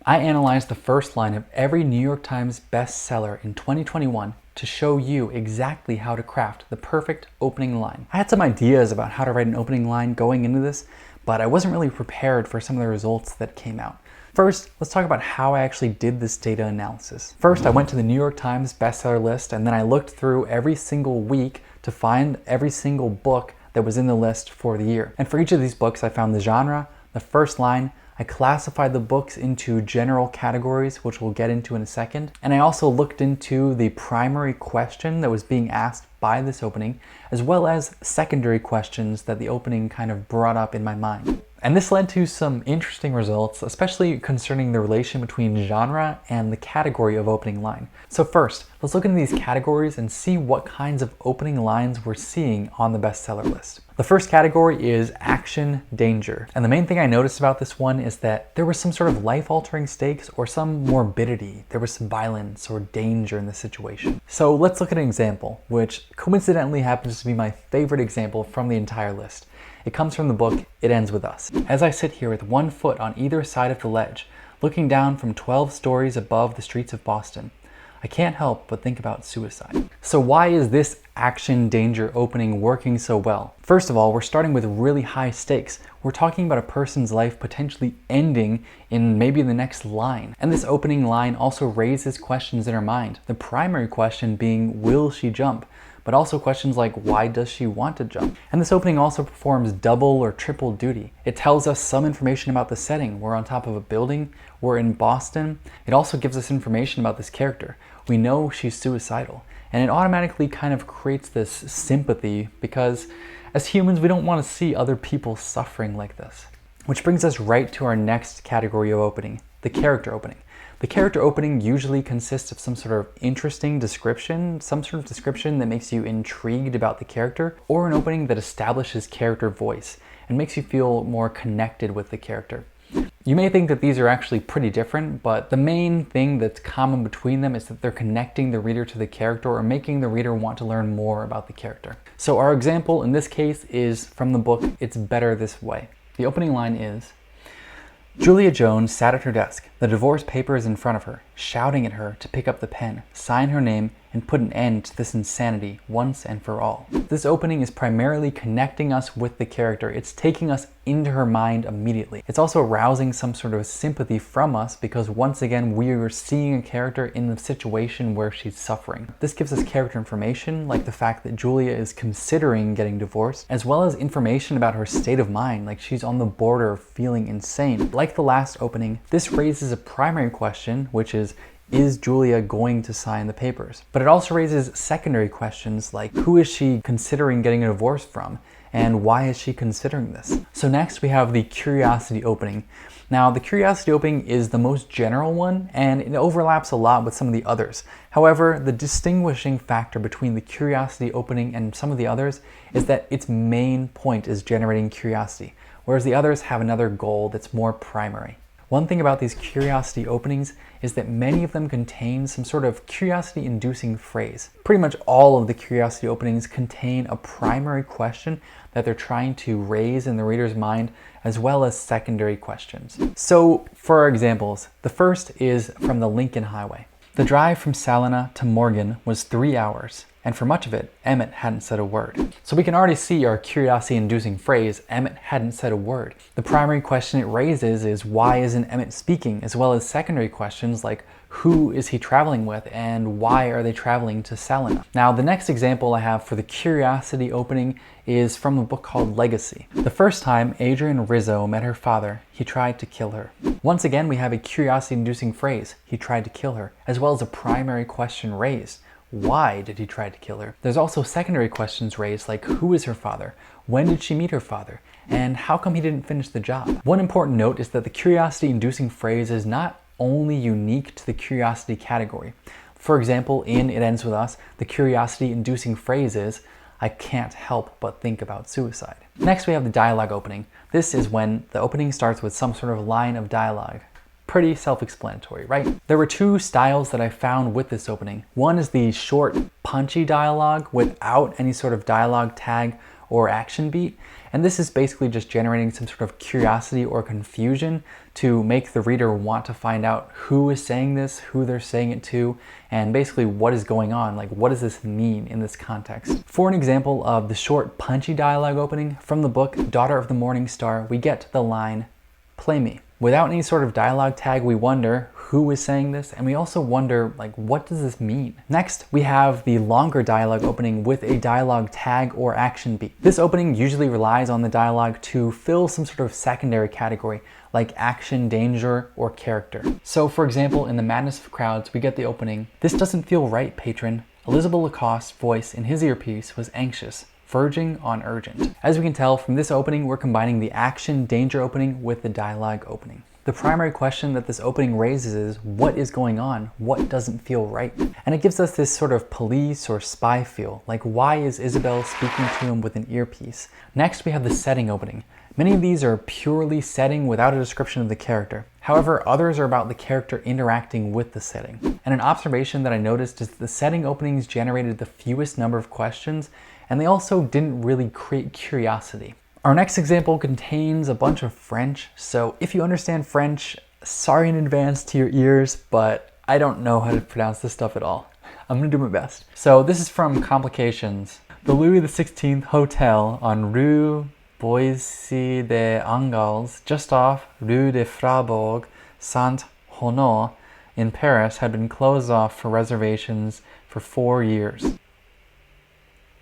I analyzed the first line of every New York Times bestseller in 2021 to show you exactly how to craft the perfect opening line. I had some ideas about how to write an opening line going into this, but I wasn't really prepared for some of the results that came out. First, let's talk about how I actually did this data analysis. First, I went to the New York Times bestseller list, and then I looked through every single week to find every single book that was in the list for the year. And for each of these books, I found the genre, the first line. I classified the books into general categories, which we'll get into in a second. And I also looked into the primary question that was being asked by this opening, as well as secondary questions that the opening kind of brought up in my mind. And this led to some interesting results, especially concerning the relation between genre and the category of opening line. So first, let's look into these categories and see what kinds of opening lines we're seeing on the bestseller list. The first category is action danger. And the main thing I noticed about this one is that there was some sort of life-altering stakes or some morbidity. There was some violence or danger in the situation. So let's look at an example, which coincidentally happens to be my favorite example from the entire list. It comes from the book, It Ends With Us. As I sit here with one foot on either side of the ledge, looking down from 12 stories above the streets of Boston, I can't help but think about suicide. So why is this action danger opening working so well? First of all, we're starting with really high stakes. We're talking about a person's life potentially ending in maybe the next line. And this opening line also raises questions in her mind. The primary question being, will she jump? But also questions like, why does she want to jump? And this opening also performs double or triple duty. It tells us some information about the setting. We're on top of a building, we're in Boston. It also gives us information about this character. We know she's suicidal. And it automatically kind of creates this sympathy because as humans, we don't want to see other people suffering like this. Which brings us right to our next category of opening, the character opening. The character opening usually consists of some sort of interesting description, some sort of description that makes you intrigued about the character, or an opening that establishes character voice and makes you feel more connected with the character. You may think that these are actually pretty different, but the main thing that's common between them is that they're connecting the reader to the character or making the reader want to learn more about the character. So our example in this case is from the book, It's Better This Way. The opening line is, Julia Jones sat at her desk, the divorce papers in front of her, shouting at her to pick up the pen, sign her name, and put an end to this insanity once and for all. This opening is primarily connecting us with the character. It's taking us into her mind immediately. It's also arousing some sort of sympathy from us because once again, we are seeing a character in the situation where she's suffering. This gives us character information, like the fact that Julia is considering getting divorced, as well as information about her state of mind, like she's on the border of feeling insane. Like the last opening, this raises a primary question, which is Julia going to sign the papers? But it also raises secondary questions like, who is she considering getting a divorce from? And why is she considering this? So next we have the curiosity opening. Now the curiosity opening is the most general one and it overlaps a lot with some of the others. However, the distinguishing factor between the curiosity opening and some of the others is that its main point is generating curiosity, whereas the others have another goal that's more primary. One thing about these curiosity openings is that many of them contain some sort of curiosity-inducing phrase. Pretty much all of the curiosity openings contain a primary question that they're trying to raise in the reader's mind, as well as secondary questions. So, for our examples, the first is from the Lincoln Highway. The drive from Salina to Morgan was 3 hours, and for much of it, Emmett hadn't said a word. So we can already see our curiosity-inducing phrase, Emmett hadn't said a word. The primary question it raises is why isn't Emmett speaking, as well as secondary questions like who is he traveling with and why are they traveling to Salina? Now the next example I have for the curiosity opening is from a book called Legacy. The first time Adrian Rizzo met her father, he tried to kill her. Once again, we have a curiosity-inducing phrase, he tried to kill her, as well as a primary question raised. Why did he try to kill her? There's also secondary questions raised like who is her father? When did she meet her father? And how come he didn't finish the job? One important note is that the curiosity-inducing phrase is not only unique to the curiosity category. For example, in It Ends With Us, the curiosity-inducing phrase is, I can't help but think about suicide. Next we have the dialogue opening. This is when the opening starts with some sort of line of dialogue. Pretty self-explanatory, right? There were two styles that I found with this opening. One is the short, punchy dialogue without any sort of dialogue tag or action beat. And this is basically just generating some sort of curiosity or confusion to make the reader want to find out who is saying this, who they're saying it to, and basically what is going on. Like, what does this mean in this context? For an example of the short, punchy dialogue opening from the book Daughter of the Morning Star, we get the line, "Play me." Without any sort of dialogue tag, we wonder who is saying this, and we also wonder, like, what does this mean? Next, we have the longer dialogue opening with a dialogue tag or action beat. This opening usually relies on the dialogue to fill some sort of secondary category, like action, danger, or character. So, for example, in The Madness of Crowds, we get the opening, "This doesn't feel right, patron." Elizabeth Lacoste's voice in his earpiece was anxious, verging on urgent. As we can tell from this opening, we're combining the action danger opening with the dialogue opening. The primary question that this opening raises is, what is going on? What doesn't feel right? And it gives us this sort of police or spy feel, like why is Isabel speaking to him with an earpiece? Next, we have the setting opening. Many of these are purely setting without a description of the character. However, others are about the character interacting with the setting. And an observation that I noticed is that the setting openings generated the fewest number of questions, and they also didn't really create curiosity. Our next example contains a bunch of French, so if you understand French, sorry in advance to your ears, but I don't know how to pronounce this stuff at all. I'm gonna do my best. So this is from Complications. The Louis XVI Hotel on Rue Boissy des Angles, just off Rue de Faubourg Saint-Honore in Paris, had been closed off for reservations for 4 years.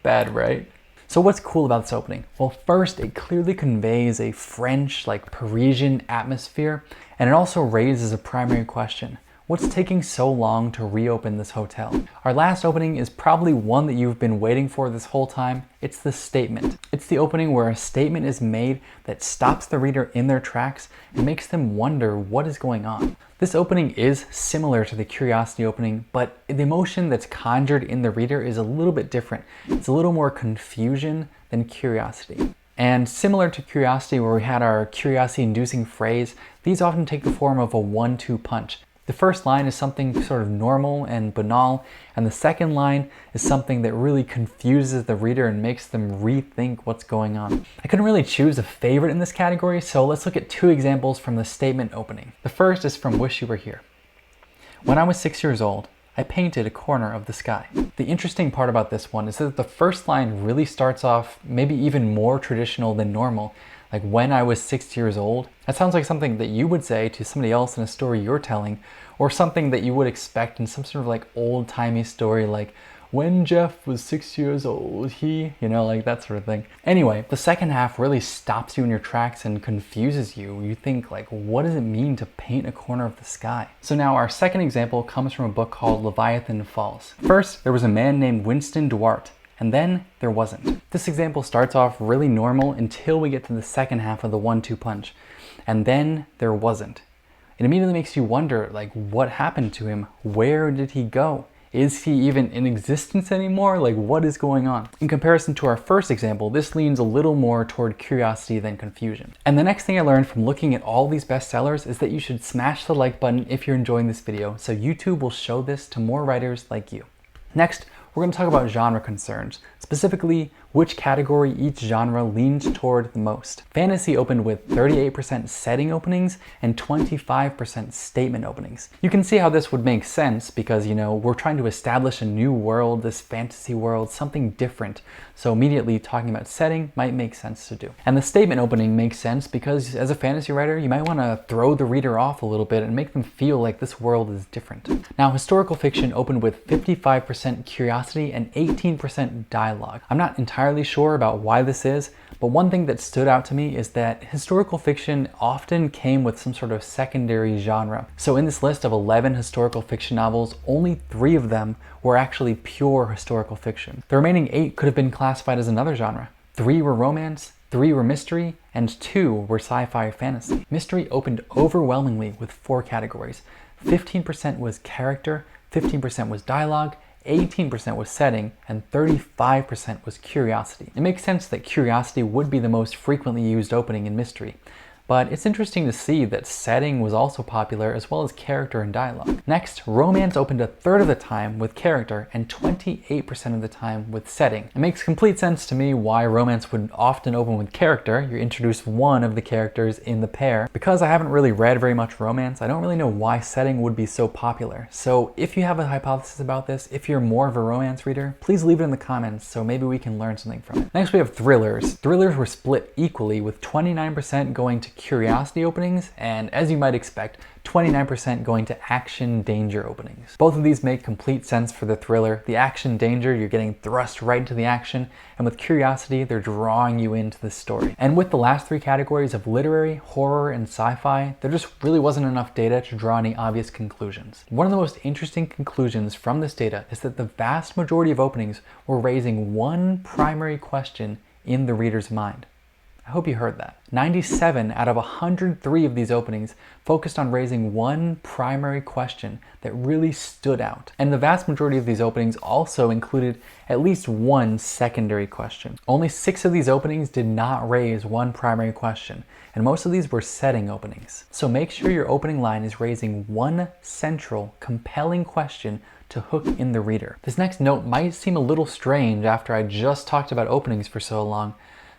Bad, right? So what's cool about this opening? Well, first, it clearly conveys a French, like Parisian atmosphere, and it also raises a primary question. What's taking so long to reopen this hotel? Our last opening is probably one that you've been waiting for this whole time. It's the statement. It's the opening where a statement is made that stops the reader in their tracks and makes them wonder what is going on. This opening is similar to the curiosity opening, but the emotion that's conjured in the reader is a little bit different. It's a little more confusion than curiosity. And similar to curiosity, where we had our curiosity-inducing phrase, these often take the form of a 1-2 punch. The first line is something sort of normal and banal, and the second line is something that really confuses the reader and makes them rethink what's going on. I couldn't really choose a favorite in this category, so let's look at 2 examples from the statement opening. The first is from Wish You Were Here. When I was 6 years old, I painted a corner of the sky. The interesting part about this one is that the first line really starts off maybe even more traditional than normal. Like, when I was 6 years old, that sounds like something that you would say to somebody else in a story you're telling, or something that you would expect in some sort of like old-timey story, like when Jeff was 6 years old, like that sort of thing. Anyway, the second half really stops you in your tracks and confuses you. You think, like, what does it mean to paint a corner of the sky? So now our second example comes from a book called Leviathan Falls. First, there was a man named Winston Duarte, and then there wasn't. This example starts off really normal until we get to the second half of the 1-2 punch. And then there wasn't. It immediately makes you wonder, like, what happened to him? Where did he go? Is he even in existence anymore? Like, what is going on? In comparison to our first example, this leans a little more toward curiosity than confusion. And the next thing I learned from looking at all these bestsellers is that you should smash the like button if you're enjoying this video, so YouTube will show this to more writers like you. Next, we're going to talk about genre concerns, specifically which category each genre leans toward the most. Fantasy opened with 38% setting openings and 25% statement openings. You can see how this would make sense because, we're trying to establish a new world, this fantasy world, something different. So immediately talking about setting might make sense to do. And the statement opening makes sense because as a fantasy writer, you might want to throw the reader off a little bit and make them feel like this world is different. Now, historical fiction opened with 55% curiosity and 18% dialogue. I'm not entirely sure about why this is, but one thing that stood out to me is that historical fiction often came with some sort of secondary genre. So in this list of 11 historical fiction novels, only 3 of them were actually pure historical fiction. The remaining 8 could have been classified as another genre. 3 were romance, 3 were mystery, and 2 were sci-fi fantasy. Mystery opened overwhelmingly with 4 categories. 15% was character, 15% was dialogue, 18% was setting, and 35% was curiosity. It makes sense that curiosity would be the most frequently used opening in mystery. but it's interesting to see that setting was also popular as well as character and dialogue. Next, romance opened a third of the time with character and 28% of the time with setting. It makes complete sense to me why romance would often open with character. You introduce one of the characters in the pair. Because I haven't really read very much romance, I don't really know why setting would be so popular. So if you have a hypothesis about this, if you're more of a romance reader, please leave it in the comments so maybe we can learn something from it. Next we have thrillers. Thrillers were split equally with 29% going to curiosity openings and, as you might expect, 29% going to action danger openings. Both of these make complete sense for the thriller. The action danger, you're getting thrust right into the action, and with curiosity, they're drawing you into the story. And with the last three categories of literary, horror, and sci-fi, there just really wasn't enough data to draw any obvious conclusions. One of the most interesting conclusions from this data is that the vast majority of openings were raising one primary question in the reader's mind. I hope you heard that. 97 out of 103 of these openings focused on raising one primary question that really stood out. And the vast majority of these openings also included at least one secondary question. Only 6 of these openings did not raise one primary question, and most of these were setting openings. So make sure your opening line is raising one central, compelling question to hook in the reader. This next note might seem a little strange after I just talked about openings for so long,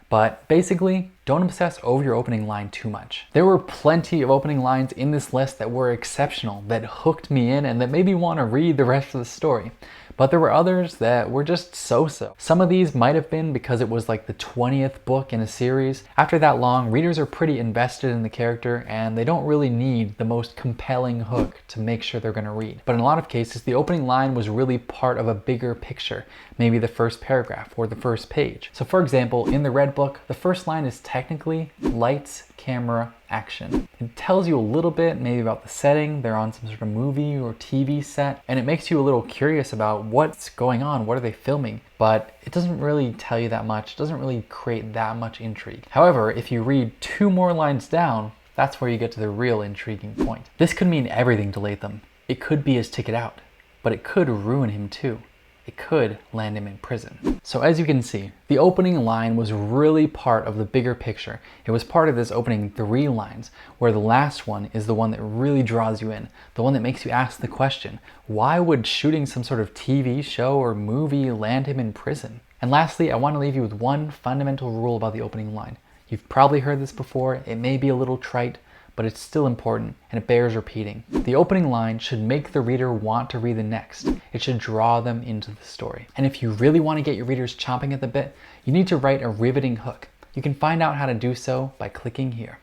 but basically, don't obsess over your opening line too much. There were plenty of opening lines in this list that were exceptional, that hooked me in and that made me want to read the rest of the story. But there were others that were just so-so. Some of these might have been because it was like the 20th book in a series. After that long, readers are pretty invested in the character and they don't really need the most compelling hook to make sure they're going to read. But in a lot of cases, the opening line was really part of a bigger picture, maybe the first paragraph or the first page. So for example, in the Red Book, the first line is technically lights, camera, action. It tells you a little bit maybe about the setting. They're on some sort of movie or TV set, and it makes you a little curious about what's going on, what are they filming, but it doesn't really tell you that much. It doesn't really create that much intrigue. However, if you read 2 more lines down, that's where you get to the real intriguing point. This could mean everything to Latham. It could be his ticket out, but it could ruin him too. It could land him in prison. So as you can see, the opening line was really part of the bigger picture. It was part of this opening 3 lines, where the last one is the one that really draws you in, the one that makes you ask the question, why would shooting some sort of TV show or movie land him in prison? And lastly, I want to leave you with one fundamental rule about the opening line. You've probably heard this before, it may be a little trite, but it's still important and it bears repeating. The opening line should make the reader want to read the next. It should draw them into the story. And if you really want to get your readers chomping at the bit, you need to write a riveting hook. You can find out how to do so by clicking here.